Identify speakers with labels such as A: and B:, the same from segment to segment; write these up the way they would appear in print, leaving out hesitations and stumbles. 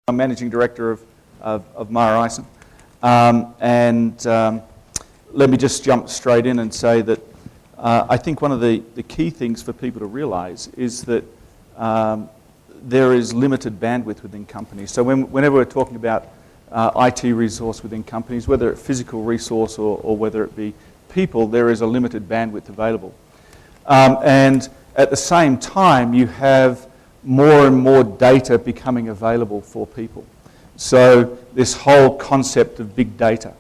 A: I'm Managing Director of ISON. Let me just jump straight in and say that I think one of the key things for people to realise is that there is limited bandwidth within companies. So whenever we're talking about IT resource within companies, whether it's physical resource or whether it be people, there is a limited bandwidth available. And at the same time, you have more and more data becoming available for people. So this whole concept of big data.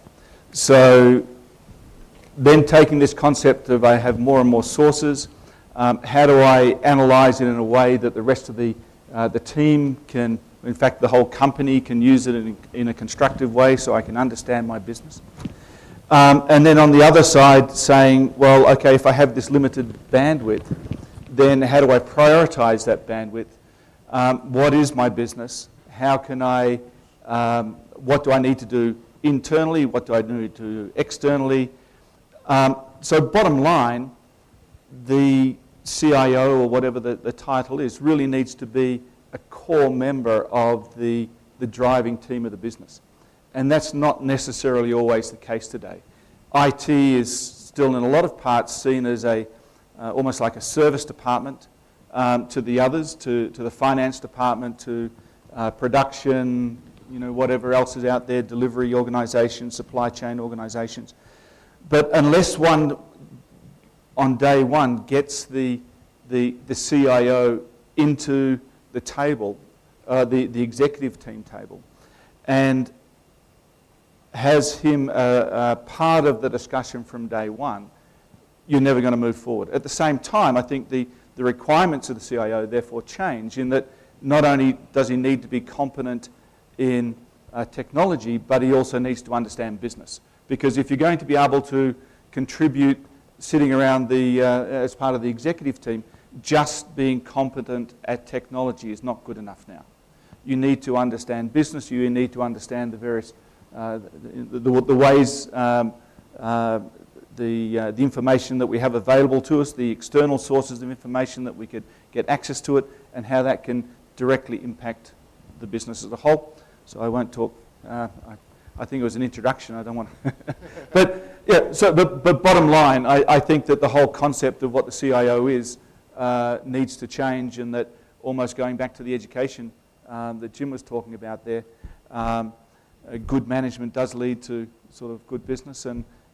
A: So then taking this concept of I have more and more sources, how do I analyze it in a way that the rest of the team can, in fact the whole company can use it in a constructive way so I can understand my business. And then on the other side saying, well, okay, if I have this limited bandwidth, then how do I prioritize that bandwidth? What is my business? How can I, what do I need to do internally? What do I need to do externally? So bottom line, the CIO or whatever the title is really needs to be a core member of the driving team of the business. And that's not necessarily always the case today. IT is still in a lot of parts seen as almost like a service department to the others, to the finance department, to production, whatever else is out there, delivery organisations, supply chain organisations. But unless one, on day one, gets the CIO into the table, the executive team table, and has him part of the discussion from day one, you're never going to move forward. At the same time, I think the requirements of the CIO therefore change in that not only does he need to be competent in technology, but he also needs to understand business. Because if you're going to be able to contribute sitting around as part of the executive team, just being competent at technology is not good enough now. You need to understand business, you need to understand the various the ways, the information that we have available to us, the external sources of information that we could get access to it, and how that can directly impact the business as a whole. So I won't talk, I think it was an introduction, I don't want to. But yeah, so but bottom line, I think that the whole concept of what the CIO is needs to change, and that almost going back to the education that Jim was talking about there, good management does lead to sort of good business,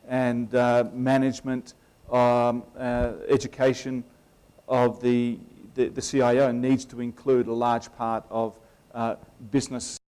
A: and management, education of the CIO needs to include a large part of business